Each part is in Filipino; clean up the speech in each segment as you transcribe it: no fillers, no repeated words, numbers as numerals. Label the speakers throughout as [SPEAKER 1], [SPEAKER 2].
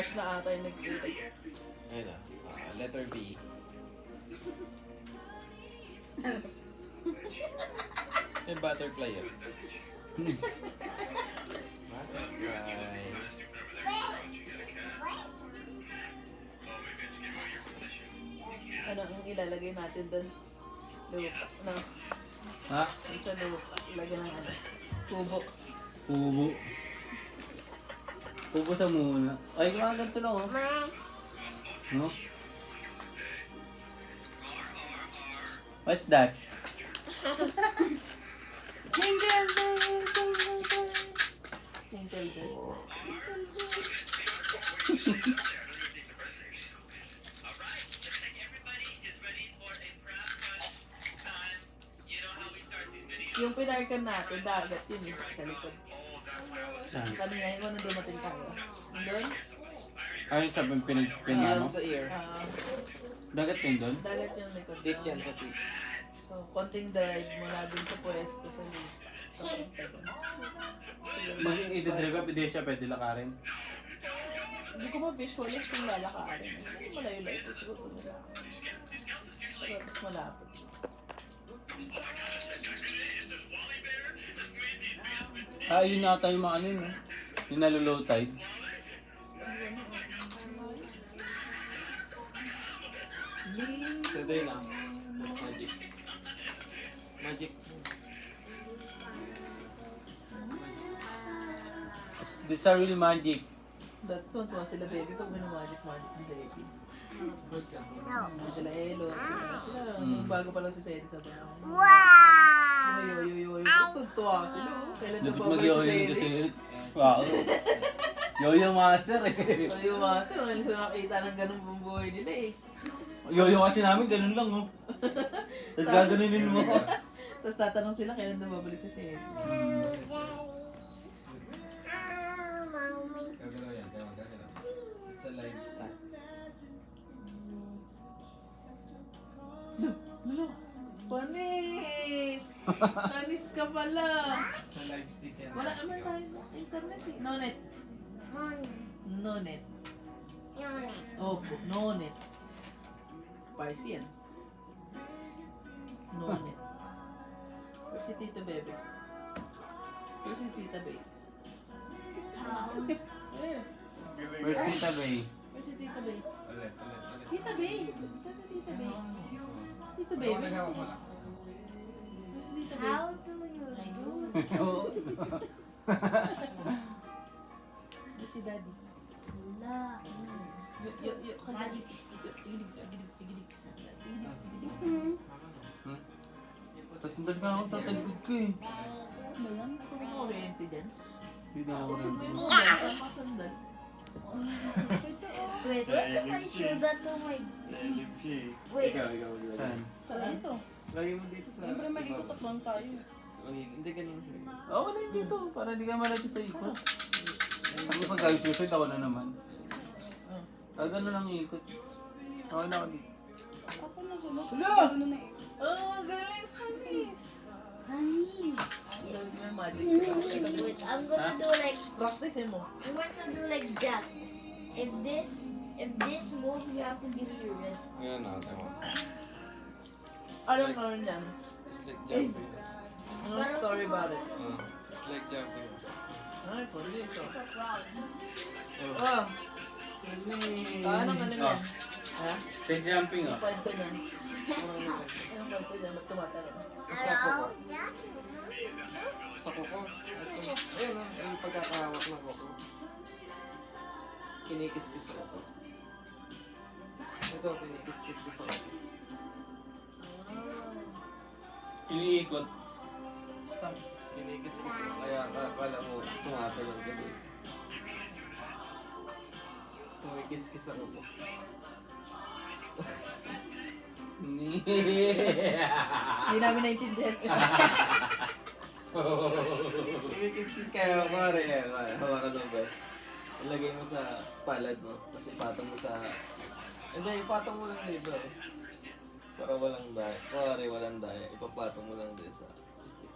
[SPEAKER 1] Mars na ata yung nagkita.
[SPEAKER 2] Ayun na. Letter B. May butterfly yun. Butterfly.
[SPEAKER 1] Ano ang ilalagay natin doon? Lupa. No.
[SPEAKER 3] Ha?
[SPEAKER 1] Yung sa lupa. Ilagay ng ano. Tubo.
[SPEAKER 3] Pubo. Pubo sa muna. Ay, mga ganito lang oh. No? What's that?
[SPEAKER 1] Jingle bell, jingle bell. Jingle bell. Yung pinarkan natin, dagat yun eh, sa likod.
[SPEAKER 3] Saan?
[SPEAKER 1] Kanina yung ano dumating tayo. Doon?
[SPEAKER 3] Ayun sa
[SPEAKER 2] Yan
[SPEAKER 3] pinano.
[SPEAKER 2] sa ear.
[SPEAKER 3] Dagat yun doon?
[SPEAKER 1] Dagat yung likod.
[SPEAKER 2] Deep yan sa teeth.
[SPEAKER 1] So, konting drive mula dun sa pwesto sa lista. Papunta dun.
[SPEAKER 3] Maging i-drive up, hindi siya pwede lakarin.
[SPEAKER 1] Hindi ko ma-visualize kung lalakarin. Malayo-layo po siguro nila. Pero mas malapit.
[SPEAKER 3] Ah, yun ata yung mga ano yun eh. Yung nalo-low tide.
[SPEAKER 2] So, doon na. Magic. Magic.
[SPEAKER 3] It's a real magic.
[SPEAKER 1] Tuwa sila baby pag minamagic-magic ni baby. Sila Elo. Sila, nung bago pa lang si Sedi sa bahay. Wow! Yoy. Tuwa sila. Kailan na
[SPEAKER 3] Lupit
[SPEAKER 1] babalik
[SPEAKER 3] mag-yoyo
[SPEAKER 1] si
[SPEAKER 3] kasi.
[SPEAKER 1] Sedi?
[SPEAKER 3] Wow. Yoyo master eh.
[SPEAKER 1] Yoyo master. Ngayon sila nakita ng ganun buong buhay nila eh.
[SPEAKER 3] Yoyo kasi namin, ganun lang oh. Tapos gaganunin mo.
[SPEAKER 1] Tapos tatanong sila kailan na babalik si Sedi.
[SPEAKER 2] Gagalaw yan. Gagalaw. It's a livestock.
[SPEAKER 1] Ano? Panis! Panis ka pala!
[SPEAKER 2] It's a livestock yan.
[SPEAKER 1] Wala naman tayo na internet eh. No net. No net. Opo, no net. Spicy yan. No net. Where's si Tita Bebe? Where's si Tita Bebe? Eh,
[SPEAKER 3] Where's Tita Bay?
[SPEAKER 1] where's si Tita Bebe?
[SPEAKER 2] Ulit.
[SPEAKER 1] Tita Bebe! Saan si Tita Bebe? Tita Bebe? Where's Tita Bebe?
[SPEAKER 4] How do you do?
[SPEAKER 1] Where's si Daddy?
[SPEAKER 4] La.
[SPEAKER 1] Kay Daddy. Tigidig.
[SPEAKER 3] Tapos hindi ka ako tatalikod ko eh.
[SPEAKER 1] Ano yan? Ako may oriente dyan.
[SPEAKER 3] Hindi na ako
[SPEAKER 1] Saan ba
[SPEAKER 3] rin.
[SPEAKER 1] yung mga dyan? Saan makasandal?
[SPEAKER 4] Wait, what if I show that to my... Wait.
[SPEAKER 2] Ikaw.
[SPEAKER 3] Saan?
[SPEAKER 1] Saan ito?
[SPEAKER 2] Lagi mo dito sa...
[SPEAKER 1] Siyempre may ikot lang tayo.
[SPEAKER 2] Hindi ganun siya.
[SPEAKER 3] Oo, wala yun dito. Para hindi ka malapit sa ikot. Tapos pag gawin susunod ako na naman. Gano'n lang yung ikot. Okay na ako dito.
[SPEAKER 5] Ako na sunod.
[SPEAKER 1] Hala!
[SPEAKER 5] Ganun na eh.
[SPEAKER 1] Oh, galing! Panis!
[SPEAKER 4] Honey.
[SPEAKER 1] May magic.
[SPEAKER 4] Wait, I'm gonna do like...
[SPEAKER 1] Practice mo.
[SPEAKER 4] I'm gonna do like just. If this move, you have to give me your red.
[SPEAKER 2] Ngayon na, tama.
[SPEAKER 1] Anong ano niyan?
[SPEAKER 2] It's like jumping.
[SPEAKER 1] Anong story about it?
[SPEAKER 2] It's like jumping.
[SPEAKER 1] Ay, pwede ito.
[SPEAKER 4] It's a frog.
[SPEAKER 1] Oh! Paano ano yan? Ha?
[SPEAKER 3] Side jumping
[SPEAKER 1] Anong
[SPEAKER 3] oh.
[SPEAKER 1] kwento niyan? Anong kwento niyan? Ba't tumatalon?
[SPEAKER 2] Sa kuko. Sa kuko. Ayun na, yung pagkakahawak ng kuko. Kinikis-kis sa kuko. Ito, kinikis-kis ko sa kuko.
[SPEAKER 3] Iniikot.
[SPEAKER 1] Stop.
[SPEAKER 2] Kinikis-kis ko. Kaya akala mo tumatalon ka din. Kumikis-kis sa kuko.
[SPEAKER 1] Hindi namin naintindihan.
[SPEAKER 2] Kumikis-kis kaya pare yan. Hawakan mo ba? Ilagay mo sa palad mo. Tapos ipatong mo sa... Hindi, ipatong mo lang dito. Para walang daya. Pare, walang daya. Ipapatong mo lang din sa stick.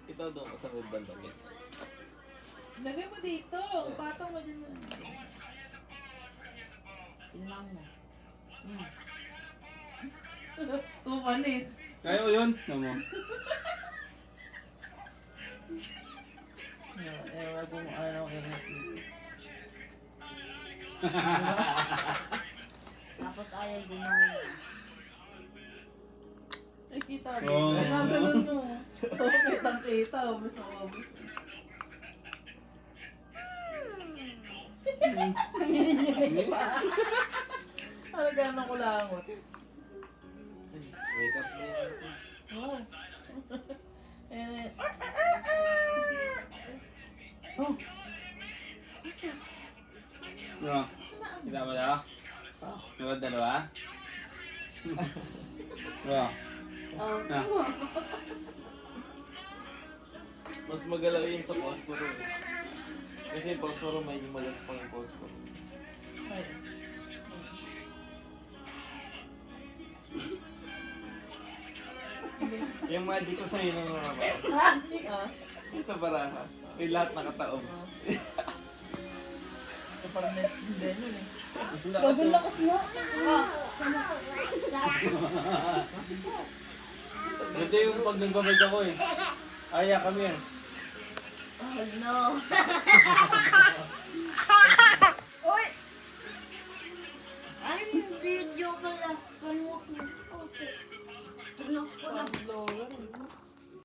[SPEAKER 2] Ito doon sa may bandang yan.
[SPEAKER 1] Lagay mo dito. Patong mo dyan.
[SPEAKER 4] Mango.
[SPEAKER 1] Umanis.
[SPEAKER 3] Kaya mo yun? Ano mo?
[SPEAKER 1] Ewan kung ano
[SPEAKER 4] Tapos ayaw gumawa.
[SPEAKER 1] Ay, kita mo.
[SPEAKER 3] Oo.
[SPEAKER 1] Ay, nagalan mo. Oo, kitang-kita. Ubus na ubus. Nanginginig pa. Ano gano'ng kulangot?
[SPEAKER 2] Wake up na yan.
[SPEAKER 1] Oh. Eh, oh.
[SPEAKER 3] Ano? Kita mo na? Diba dalawa? Diba? Ah.
[SPEAKER 2] Mas magalaw yun sa posporo eh. Kasi yung posporo may malas pang yung posporo.
[SPEAKER 1] Ay.
[SPEAKER 2] Yung magic ko sa'yo nung mga ba?
[SPEAKER 1] Ah.
[SPEAKER 2] Yung sa baraha. May lahat nakataob.
[SPEAKER 1] Ito parang hindi yun eh.
[SPEAKER 4] Gagawin lakas mo.
[SPEAKER 3] Ito yung pag nagbabay ako eh. Aya kami eh.
[SPEAKER 4] Oh no.